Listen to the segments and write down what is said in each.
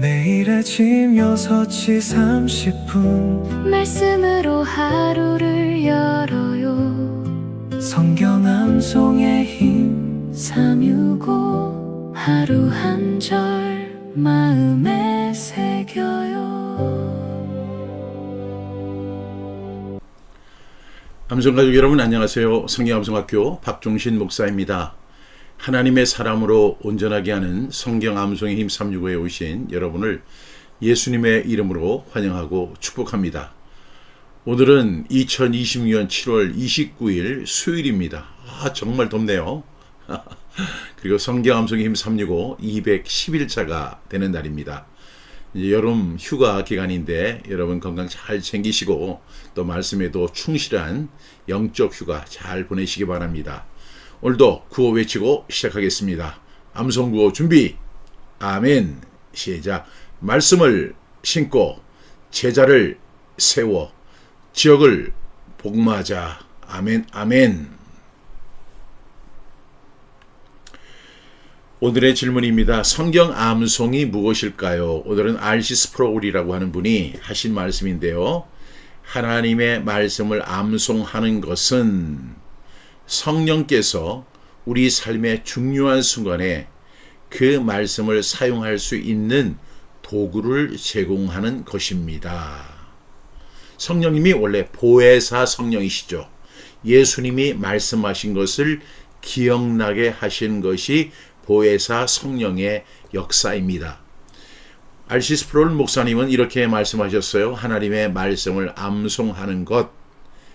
매일 아침 6시 30분 말씀으로 하루를 열어요. 성경 암송의 힘 365 하루 한 절 마음에 새겨요. 암송가족 여러분 안녕하세요. 성경암송학교 박종신 목사입니다. 하나님의 사람으로 온전하게 하는 성경 암송의 힘 365에 오신 여러분을 예수님의 이름으로 환영하고 축복합니다. 오늘은 2026년 7월 29일 수요일입니다. 정말 덥네요. 그리고 성경 암송의 힘 365 210일차가 되는 날입니다. 이제 여름 휴가 기간인데 여러분 건강 잘 챙기시고 또 말씀에도 충실한 영적 휴가 잘 보내시기 바랍니다. 오늘도 구호 외치고 시작하겠습니다. 암송 구호 준비. 아멘. 시작. 말씀을 신고 제자를 세워 지역을 복마하자. 아멘. 아멘. 오늘의 질문입니다. 성경 암송이 무엇일까요? 오늘은 R.C. 스프로울이라고 하는 분이 하신 말씀인데요. 하나님의 말씀을 암송하는 것은 성령께서 우리 삶의 중요한 순간에 그 말씀을 사용할 수 있는 도구를 제공하는 것입니다. 성령님이 원래 보혜사 성령이시죠. 예수님이 말씀하신 것을 기억나게 하신 것이 보혜사 성령의 역사입니다. R.C. 스프롤 목사님은 이렇게 말씀하셨어요. 하나님의 말씀을 암송하는 것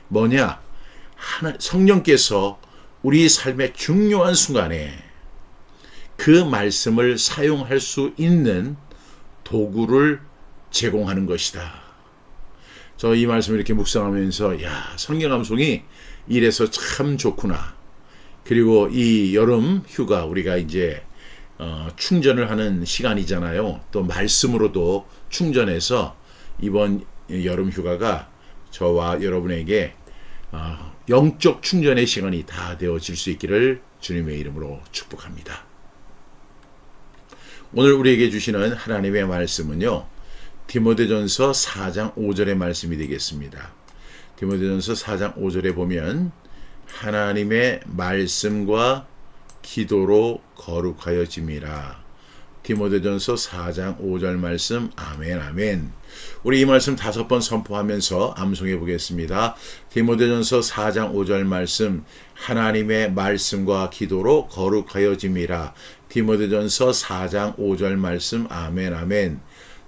뭐냐? 성령께서 우리 삶의 중요한 순간에 그 말씀을 사용할 수 있는 도구를 제공하는 것이다. 저 이 말씀을 이렇게 묵상하면서 성경 암송이 이래서 참 좋구나. 그리고 이 여름 휴가 우리가 이제 충전을 하는 시간이잖아요. 또 말씀으로도 충전해서 이번 여름 휴가가 저와 여러분에게 영적 충전의 시간이 다 되어질 수 있기를 주님의 이름으로 축복합니다. 오늘 우리에게 주시는 하나님의 말씀은요. 디모데전서 4장 5절의 말씀이 되겠습니다. 디모데전서 4장 5절에 보면 하나님의 말씀과 기도로 거룩하여짐이라. 디모데전서 4장 5절 말씀. 아멘 아멘. 우리 이 말씀 5번 선포하면서 암송해 보겠습니다. 디모데전서 4장 5절 말씀. 하나님의 말씀과 기도로 거룩하여짐이라. 디모데전서 4장 5절 말씀. 아멘 아멘.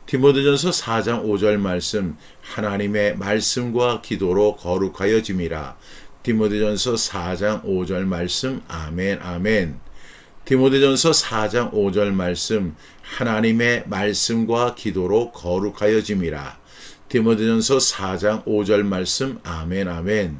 디모데전서 4장 5절 말씀. 하나님의 말씀과 기도로 거룩하여짐이라. 디모데전서 4장 5절 말씀. 아멘 아멘. 디모데전서 4장 5절 말씀. 하나님의 말씀과 기도로 거룩하여짐이라. 디모데전서 4장 5절 말씀. 아멘 아멘.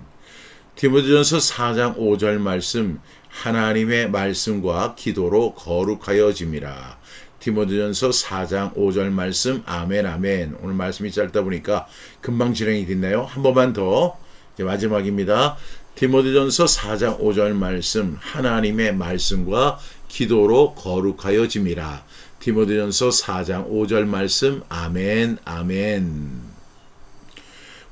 디모데전서 4장 5절 말씀. 하나님의 말씀과 기도로 거룩하여짐이라. 디모데전서 4장 5절 말씀. 아멘 아멘. 오늘 말씀이 짧다 보니까 금방 진행이 됐나요? 한 번만 더. 이제 마지막입니다. 디모데전서 4장 5절 말씀. 하나님의 말씀과 기도로 거룩하여짐이라. 디모데전서 4장 5절 말씀. 아멘 아멘.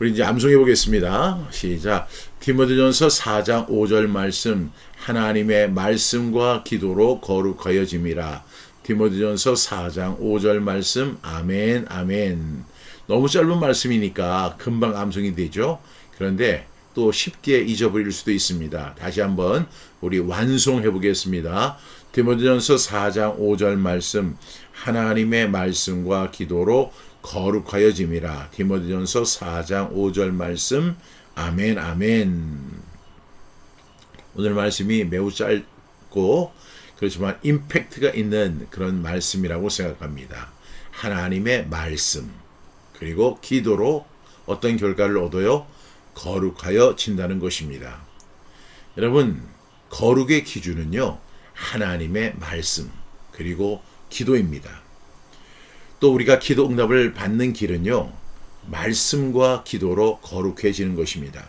우리 이제 암송해 보겠습니다. 시작. 디모데전서 4장 5절 말씀. 하나님의 말씀과 기도로 거룩하여짐이라. 디모데전서 4장 5절 말씀. 아멘 아멘. 너무 짧은 말씀이니까 금방 암송이 되죠. 그런데 또 쉽게 잊어버릴 수도 있습니다. 다시 한번 우리 완송해 보겠습니다. 디모데전서 4장 5절 말씀. 하나님의 말씀과 기도로 거룩하여짐이라. 디모데전서 4장 5절 말씀. 아멘 아멘. 오늘 말씀이 매우 짧고 그렇지만 임팩트가 있는 그런 말씀이라고 생각합니다. 하나님의 말씀 그리고 기도로 어떤 결과를 얻어요? 거룩하여진다는 것입니다. 여러분, 거룩의 기준은요. 하나님의 말씀 그리고 기도입니다. 또 우리가 기도 응답을 받는 길은요. 말씀과 기도로 거룩해지는 것입니다.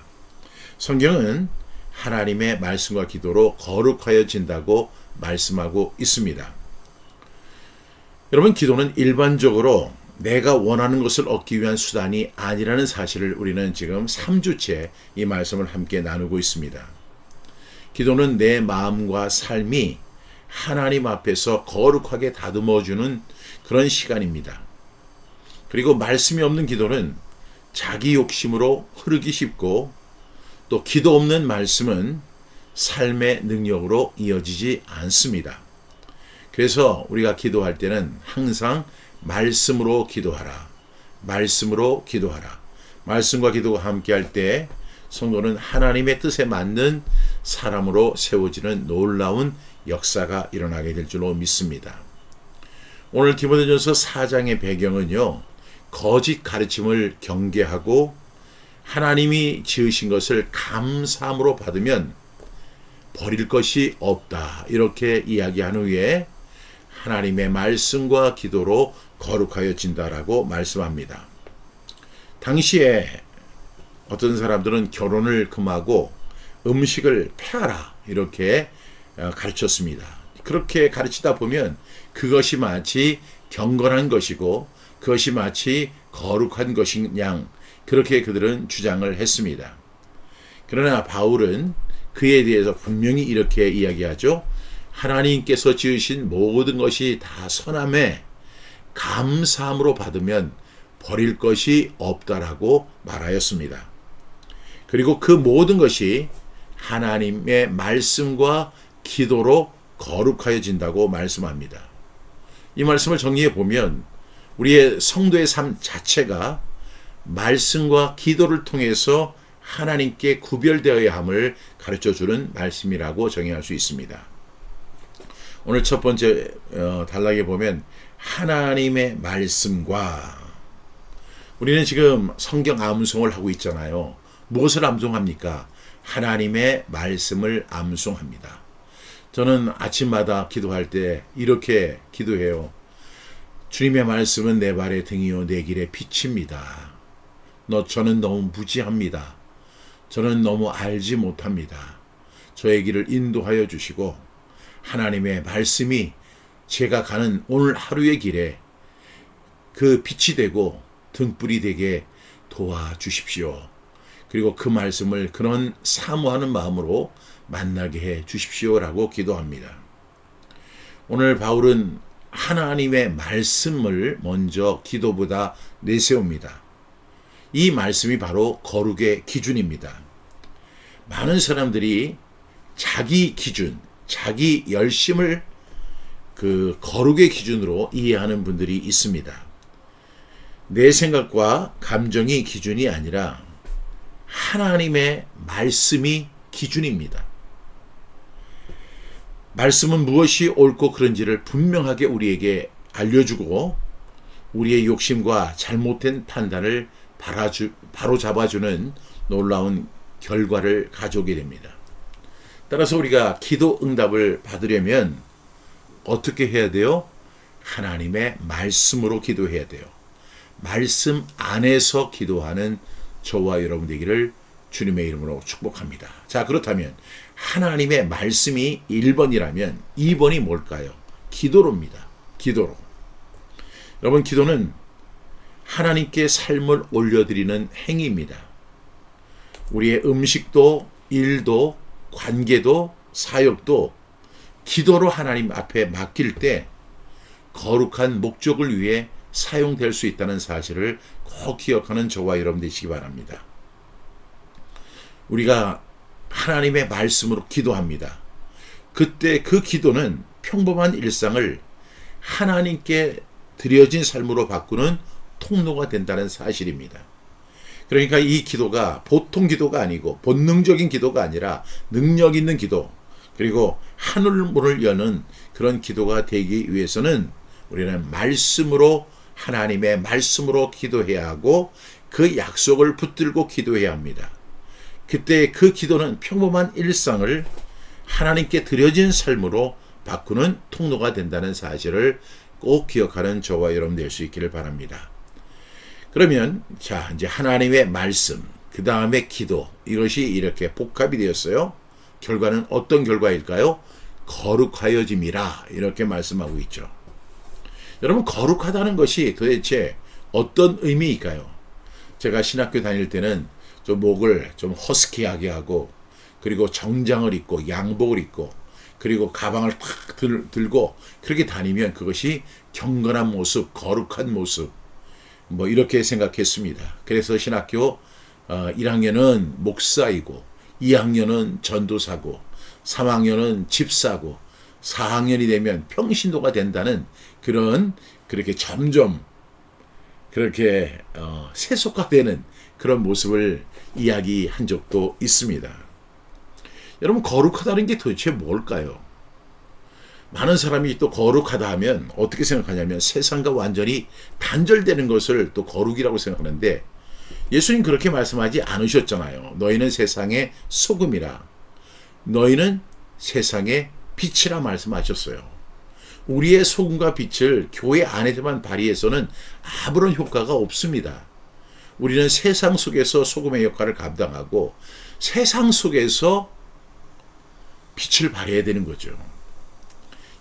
성경은 하나님의 말씀과 기도로 거룩하여진다고 말씀하고 있습니다. 여러분, 기도는 일반적으로 내가 원하는 것을 얻기 위한 수단이 아니라는 사실을 우리는 지금 3주째 이 말씀을 함께 나누고 있습니다. 기도는 내 마음과 삶이 하나님 앞에서 거룩하게 다듬어주는 그런 시간입니다. 그리고 말씀이 없는 기도는 자기 욕심으로 흐르기 쉽고, 또 기도 없는 말씀은 삶의 능력으로 이어지지 않습니다. 그래서 우리가 기도할 때는 항상 말씀으로 기도하라. 말씀으로 기도하라. 말씀과 기도가 함께할 때 성도는 하나님의 뜻에 맞는 사람으로 세워지는 놀라운 역사가 일어나게 될 줄로 믿습니다. 오늘 디모데전서 4장의 배경은요, 거짓 가르침을 경계하고 하나님이 지으신 것을 감사함으로 받으면 버릴 것이 없다, 이렇게 이야기한 후에 하나님의 말씀과 기도로 거룩하여진다라고 말씀합니다. 당시에 어떤 사람들은 결혼을 금하고 음식을 폐하라, 이렇게 가르쳤습니다. 그렇게 가르치다 보면 그것이 마치 경건한 것이고 그것이 마치 거룩한 것인 양, 그렇게 그들은 주장을 했습니다. 그러나 바울은 그에 대해서 분명히 이렇게 이야기하죠. 하나님께서 지으신 모든 것이 다 선함에 감사함으로 받으면 버릴 것이 없다라고 말하였습니다. 그리고 그 모든 것이 하나님의 말씀과 기도로 거룩하여진다고 말씀합니다. 이 말씀을 정리해 보면 우리의 성도의 삶 자체가 말씀과 기도를 통해서 하나님께 구별되어야 함을 가르쳐주는 말씀이라고 정의할 수 있습니다. 오늘 첫 번째 단락에 보면 하나님의 말씀과, 우리는 지금 성경 암송을 하고 있잖아요. 무엇을 암송합니까? 하나님의 말씀을 암송합니다. 저는 아침마다 기도할 때 이렇게 기도해요. 주님의 말씀은 내 발의 등이요 내 길의 빛입니다. 저는 너무 무지합니다. 저는 너무 알지 못합니다. 저의 길을 인도하여 주시고 하나님의 말씀이 제가 가는 오늘 하루의 길에 그 빛이 되고 등불이 되게 도와주십시오. 그리고 그 말씀을 그런 사모하는 마음으로 만나게 해 주십시오라고 기도합니다. 오늘 바울은 하나님의 말씀을 먼저 기도보다 내세웁니다. 이 말씀이 바로 거룩의 기준입니다. 많은 사람들이 자기 기준, 자기 열심을 그 거룩의 기준으로 이해하는 분들이 있습니다. 내 생각과 감정이 기준이 아니라 하나님의 말씀이 기준입니다. 말씀은 무엇이 옳고 그른지를 분명하게 우리에게 알려주고 우리의 욕심과 잘못된 판단을 바로 잡아주는 놀라운 결과를 가져오게 됩니다. 따라서 우리가 기도 응답을 받으려면 어떻게 해야 돼요? 하나님의 말씀으로 기도해야 돼요. 말씀 안에서 기도하는 저와 여러분 되기를 주님의 이름으로 축복합니다. 자, 그렇다면 하나님의 말씀이 1번이라면 2번이 뭘까요? 기도로입니다. 기도로. 여러분, 기도는 하나님께 삶을 올려드리는 행위입니다. 우리의 음식도, 일도, 관계도, 사역도 기도로 하나님 앞에 맡길 때 거룩한 목적을 위해 사용될 수 있다는 사실을 꼭 기억하는 저와 여러분 되시기 바랍니다. 우리가 하나님의 말씀으로 기도합니다. 그때 그 기도는 평범한 일상을 하나님께 드려진 삶으로 바꾸는 통로가 된다는 사실입니다. 그러니까 이 기도가 보통 기도가 아니고 본능적인 기도가 아니라 능력 있는 기도, 그리고 하늘문을 여는 그런 기도가 되기 위해서는 우리는 말씀으로, 하나님의 말씀으로 기도해야 하고 그 약속을 붙들고 기도해야 합니다. 그때 그 기도는 평범한 일상을 하나님께 드려진 삶으로 바꾸는 통로가 된다는 사실을 꼭 기억하는 저와 여러분 될 수 있기를 바랍니다. 그러면 자, 이제 하나님의 말씀, 그 다음에 기도, 이것이 이렇게 복합이 되었어요. 결과는 어떤 결과일까요? 거룩하여짐이라, 이렇게 말씀하고 있죠. 여러분, 거룩하다는 것이 도대체 어떤 의미일까요? 제가 신학교 다닐 때는 좀 목을 좀 허스키하게 하고, 그리고 정장을 입고 양복을 입고, 그리고 가방을 탁 들고 그렇게 다니면 그것이 경건한 모습, 거룩한 모습, 뭐 이렇게 생각했습니다. 그래서 신학교 1학년은 목사이고, 2학년은 전도사고, 3학년은 집사고, 4학년이 되면 평신도가 된다는 그렇게 점점 그렇게 세속화되는 그런 모습을 이야기한 적도 있습니다. 여러분, 거룩하다는 게 도대체 뭘까요? 많은 사람이 또 거룩하다 하면 어떻게 생각하냐면 세상과 완전히 단절되는 것을 또 거룩이라고 생각하는데, 예수님 그렇게 말씀하지 않으셨잖아요. 너희는 세상의 소금이라, 너희는 세상의 빛이라 말씀하셨어요. 우리의 소금과 빛을 교회 안에서만 발휘해서는 아무런 효과가 없습니다. 우리는 세상 속에서 소금의 역할을 감당하고 세상 속에서 빛을 발해야 되는 거죠.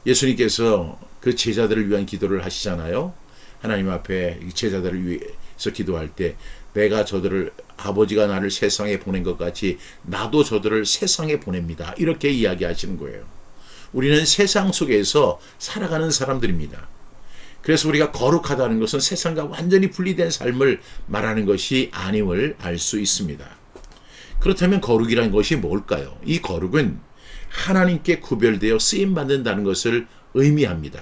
예수님께서 그 제자들을 위한 기도를 하시잖아요. 하나님 앞에 제자들을 위해서 기도할 때, 내가 저들을, 아버지가 나를 세상에 보낸 것 같이 나도 저들을 세상에 보냅니다, 이렇게 이야기하시는 거예요. 우리는 세상 속에서 살아가는 사람들입니다. 그래서 우리가 거룩하다는 것은 세상과 완전히 분리된 삶을 말하는 것이 아님을 알 수 있습니다. 그렇다면 거룩이라는 것이 뭘까요? 이 거룩은 하나님께 구별되어 쓰임받는다는 것을 의미합니다.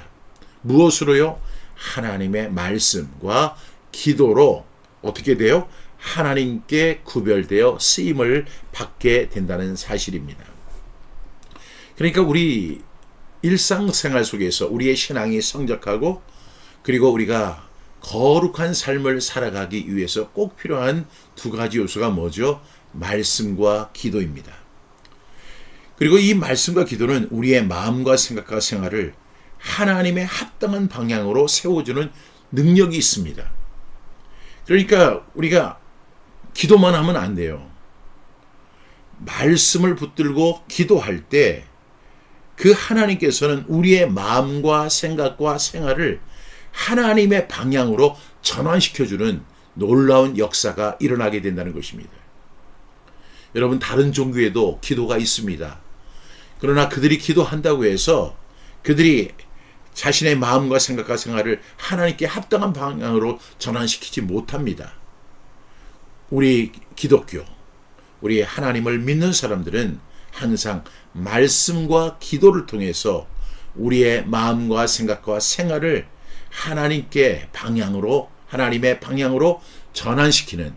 무엇으로요? 하나님의 말씀과 기도로 어떻게 돼요? 하나님께 구별되어 쓰임을 받게 된다는 사실입니다. 그러니까 우리 일상생활 속에서 우리의 신앙이 성적하고, 그리고 우리가 거룩한 삶을 살아가기 위해서 꼭 필요한 두 가지 요소가 뭐죠? 말씀과 기도입니다. 그리고 이 말씀과 기도는 우리의 마음과 생각과 생활을 하나님의 합당한 방향으로 세워주는 능력이 있습니다. 그러니까 우리가 기도만 하면 안 돼요. 말씀을 붙들고 기도할 때 그 하나님께서는 우리의 마음과 생각과 생활을 하나님의 방향으로 전환시켜주는 놀라운 역사가 일어나게 된다는 것입니다. 여러분, 다른 종교에도 기도가 있습니다. 그러나 그들이 기도한다고 해서 그들이 자신의 마음과 생각과 생활을 하나님께 합당한 방향으로 전환시키지 못합니다. 우리 기독교, 우리 하나님을 믿는 사람들은 항상 말씀과 기도를 통해서 우리의 마음과 생각과 생활을 하나님께 방향으로, 하나님의 방향으로 전환시키는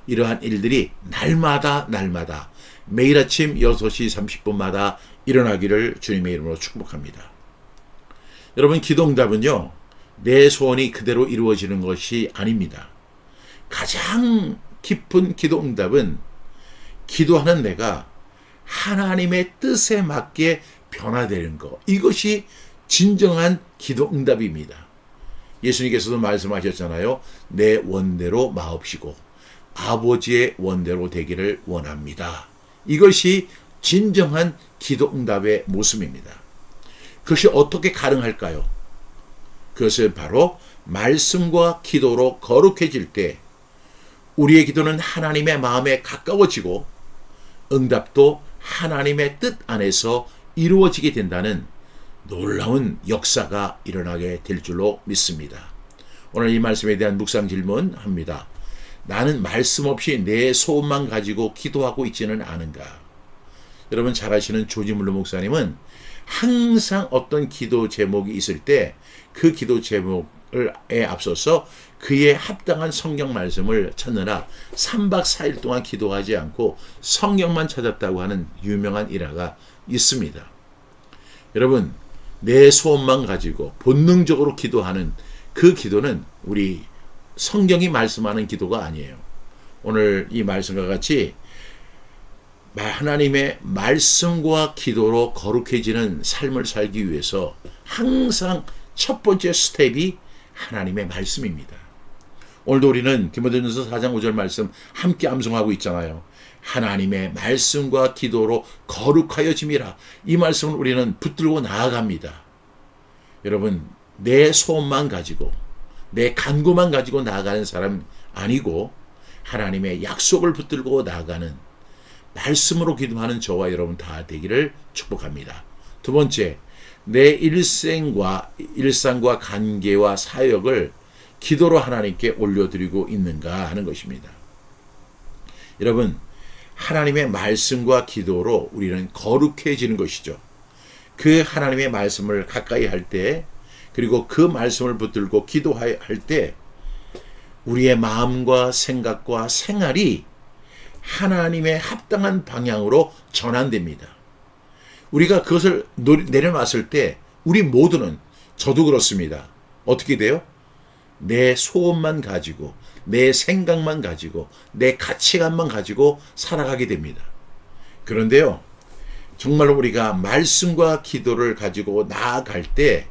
이러한 일들이 날마다 매일 아침 6시 30분마다 일어나기를 주님의 이름으로 축복합니다. 여러분, 기도응답은요, 내 소원이 그대로 이루어지는 것이 아닙니다. 가장 깊은 기도응답은 기도하는 내가 하나님의 뜻에 맞게 변화되는 것, 이것이 진정한 기도응답입니다. 예수님께서도 말씀하셨잖아요. 내 원대로 마옵시고 아버지의 원대로 되기를 원합니다. 이것이 진정한 기도응답의 모습입니다. 그것이 어떻게 가능할까요? 그것은 바로 말씀과 기도로 거룩해질 때 우리의 기도는 하나님의 마음에 가까워지고 응답도 하나님의 뜻 안에서 이루어지게 된다는 놀라운 역사가 일어나게 될 줄로 믿습니다. 오늘 이 말씀에 대한 묵상 질문합니다. 나는 말씀 없이 내 소원만 가지고 기도하고 있지는 않은가? 여러분 잘 아시는 조지물로 목사님은 항상 어떤 기도 제목이 있을 때 그 기도 제목에 앞서서 그의 합당한 성경 말씀을 찾느라 3박 4일 동안 기도하지 않고 성경만 찾았다고 하는 유명한 일화가 있습니다. 여러분, 내 소원만 가지고 본능적으로 기도하는 그 기도는 우리 성경이 말씀하는 기도가 아니에요. 오늘 이 말씀과 같이 하나님의 말씀과 기도로 거룩해지는 삶을 살기 위해서 항상 첫 번째 스텝이 하나님의 말씀입니다. 오늘도 우리는 디모데전서 4장 5절 말씀 함께 암송하고 있잖아요. 하나님의 말씀과 기도로 거룩하여짐이라. 이 말씀을 우리는 붙들고 나아갑니다. 여러분, 내 소원만 가지고 내 간구만 가지고 나아가는 사람 아니고 하나님의 약속을 붙들고 나아가는 말씀으로 기도하는 저와 여러분 다 되기를 축복합니다. 두 번째, 내 일상과 관계와 사역을 기도로 하나님께 올려드리고 있는가 하는 것입니다. 여러분, 하나님의 말씀과 기도로 우리는 거룩해지는 것이죠. 그 하나님의 말씀을 가까이 할 때, 그리고 그 말씀을 붙들고 기도할 때 우리의 마음과 생각과 생활이 하나님의 합당한 방향으로 전환됩니다. 우리가 그것을 내려놨을 때 우리 모두는, 저도 그렇습니다. 어떻게 돼요? 내 소원만 가지고, 내 생각만 가지고, 내 가치관만 가지고 살아가게 됩니다. 그런데요, 정말로 우리가 말씀과 기도를 가지고 나아갈 때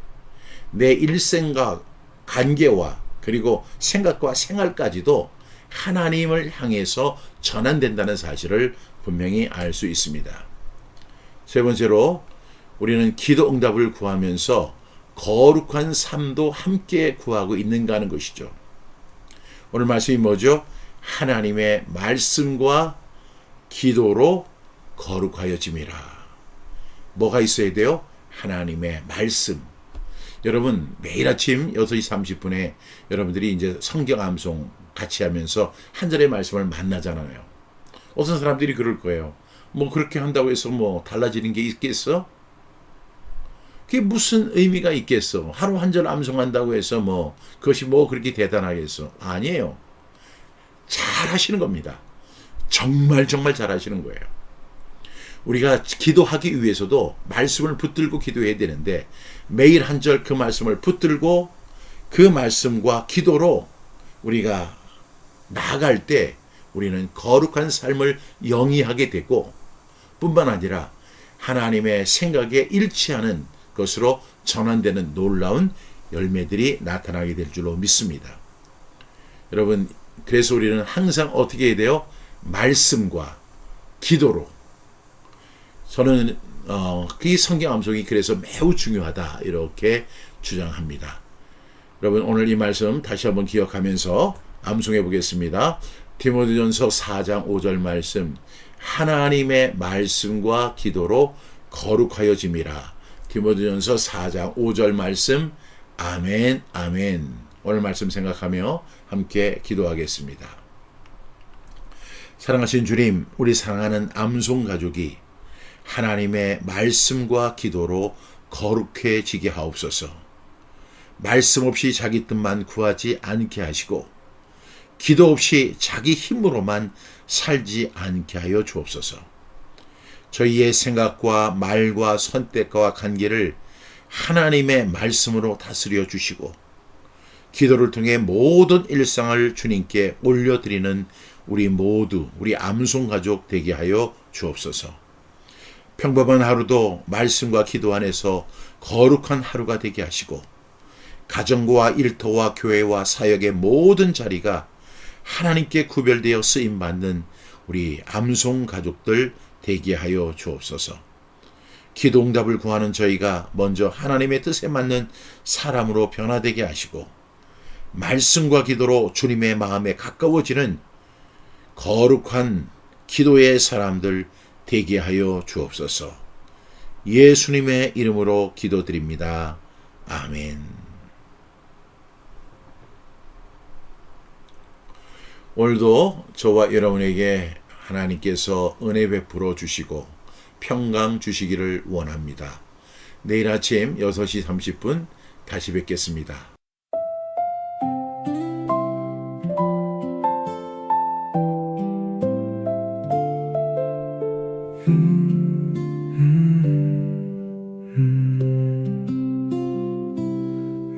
내 일생과 관계와 그리고 생각과 생활까지도 하나님을 향해서 전환된다는 사실을 분명히 알 수 있습니다. 세 번째로, 우리는 기도 응답을 구하면서 거룩한 삶도 함께 구하고 있는가 하는 것이죠. 오늘 말씀이 뭐죠? 하나님의 말씀과 기도로 거룩하여짐이라. 뭐가 있어야 돼요? 하나님의 말씀. 여러분, 매일 아침 6시 30분에 여러분들이 이제 성경 암송 같이 하면서 한 절의 말씀을 만나잖아요. 어떤 사람들이 그럴 거예요. 뭐 그렇게 한다고 해서 뭐 달라지는 게 있겠어? 그게 무슨 의미가 있겠어? 하루 한 절 암송한다고 해서 뭐 그것이 뭐 그렇게 대단하겠어? 아니에요. 잘 하시는 겁니다. 정말 잘 하시는 거예요. 우리가 기도하기 위해서도 말씀을 붙들고 기도해야 되는데, 매일 한 절 그 말씀을 붙들고 그 말씀과 기도로 우리가 나아갈 때 우리는 거룩한 삶을 영위하게 되고, 뿐만 아니라 하나님의 생각에 일치하는 것으로 전환되는 놀라운 열매들이 나타나게 될 줄로 믿습니다. 여러분, 그래서 우리는 항상 어떻게 해야 돼요? 말씀과 기도로. 저는 이 성경 암송이 그래서 매우 중요하다 이렇게 주장합니다. 여러분, 오늘 이 말씀 다시 한번 기억하면서 암송해 보겠습니다. 디모데전서 4장 5절 말씀, 하나님의 말씀과 기도로 거룩하여짐이라. 디모데전서 4장 5절 말씀. 아멘, 아멘. 오늘 말씀 생각하며 함께 기도하겠습니다. 사랑하신 주님, 우리 사랑하는 암송 가족이 하나님의 말씀과 기도로 거룩해지게 하옵소서. 말씀 없이 자기 뜻만 구하지 않게 하시고, 기도 없이 자기 힘으로만 살지 않게 하여 주옵소서. 저희의 생각과 말과 선택과 관계를 하나님의 말씀으로 다스려 주시고, 기도를 통해 모든 일상을 주님께 올려드리는 우리 모두, 우리 암송 가족 되게 하여 주옵소서. 평범한 하루도 말씀과 기도 안에서 거룩한 하루가 되게 하시고, 가정과 일터와 교회와 사역의 모든 자리가 하나님께 구별되어 쓰임받는 우리 암송 가족들 되게 하여 주옵소서. 기도 응답을 구하는 저희가 먼저 하나님의 뜻에 맞는 사람으로 변화되게 하시고, 말씀과 기도로 주님의 마음에 가까워지는 거룩한 기도의 사람들 되게 하여 주옵소서. 예수님의 이름으로 기도드립니다. 아멘. 오늘도 저와 여러분에게 하나님께서 은혜 베풀어 주시고 평강 주시기를 원합니다. 내일 아침 6시 30분 다시 뵙겠습니다.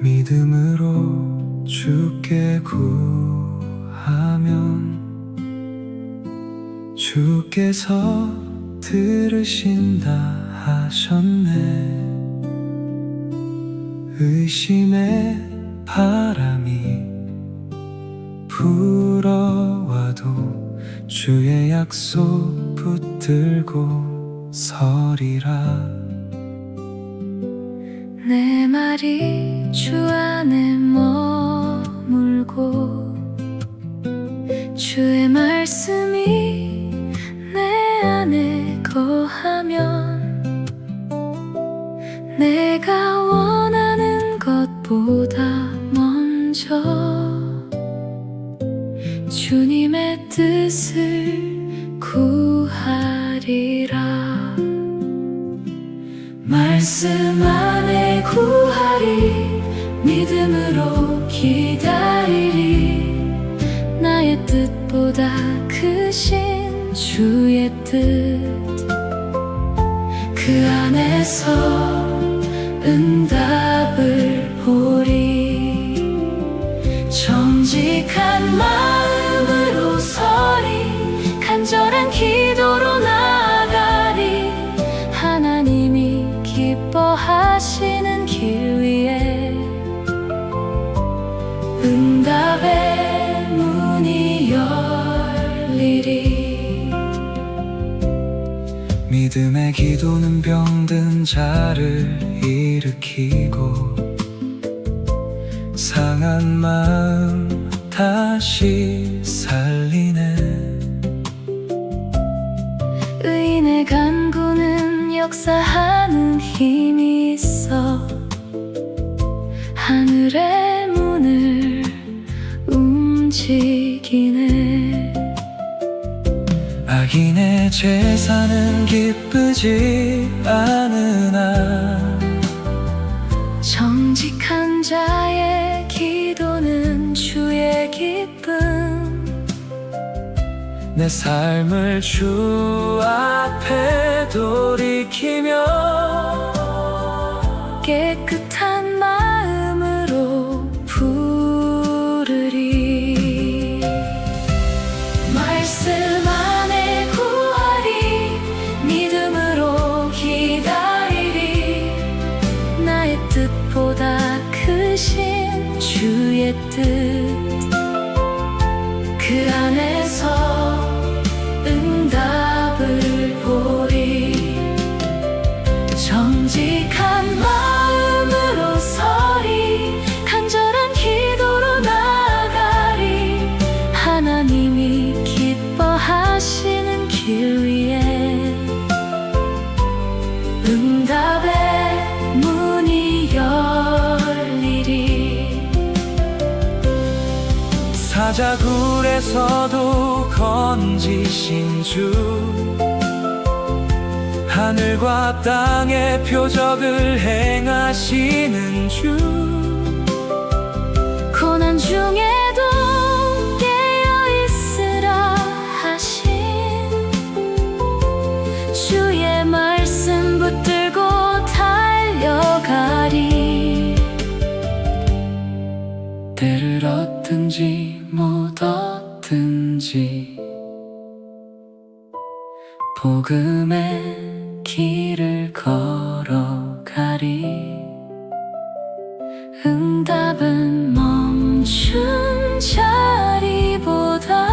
믿음으로 주께 구하면 주께서 들으신다 하셨네. 의심의 바람이 불어와도 주의 약속 붙들고 서리라. 내 말이 주 안에 머물고 주의 말씀이 내 안에 거하면 내가 원하는 것보다 먼저 주님의 뜻을 구하리라. 말씀 안에 구하리, 믿음으로 기다리리. 나의 뜻보다 크신 주의 뜻, 그 안에서 응답을 보리. 정직한 마음으로 서리, 간절한 기도로 나아가리. 하나님이 기뻐하시는 길 위에 응답의 문이 열리리. 믿음의 기도는 병든 자를 일으키고 상한 마음 다시 살리네. 의인의 간구는 역사하는 힘이 있어 하늘의 문을 움직이네. 악인의 제사는 기쁘지 않으나 정직한 자의 기도는 주의 기쁨. 내 삶을 주 앞에 돌이키며 깨끗한 마음으로 부르리. 말씀 안에 구하리, 믿음으로 기다리리. 나의 뜻보다 크신 주의 뜻, 그 안에서 응답을 보리. 정직한 마음으로 서리, 간절한 기도로 나아가리. 하나님이 기뻐하시는 길 위에 응답의 문이 열리리. 사자굴에서도 건지신 주, 하늘과 땅의 표적을 행하시는 주. 고난 중에도 깨어있으라 하신 주의 말씀 붙들고 달려가리. 때를 얻든지 못 얻든지 복음의 길을 걸어가리. 응답은 멈춘 자리보다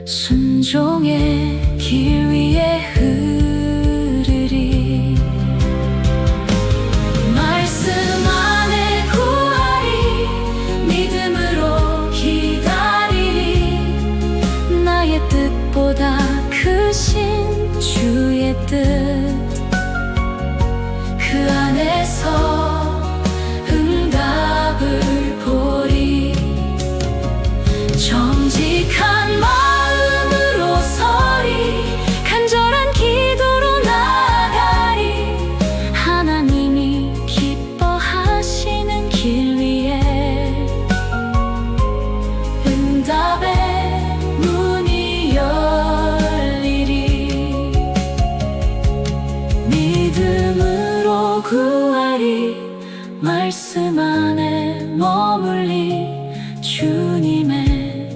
순종의 길 위에 흐르리. 말씀 안에 구하리, 믿음으로 기다리리. 나의 뜻보다 크신 주의 뜻, 그 안에서 응답을 보리. 정직한 마음으로 서리, 간절한 기도로 나아가리. 하나님이 기뻐하시는 길 위에 응답의 문이 열리리. 믿음으로 구하리, 말씀 안에 머물리. 주님의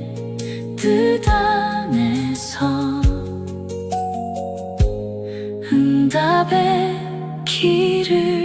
뜻 안에서 응답의 길을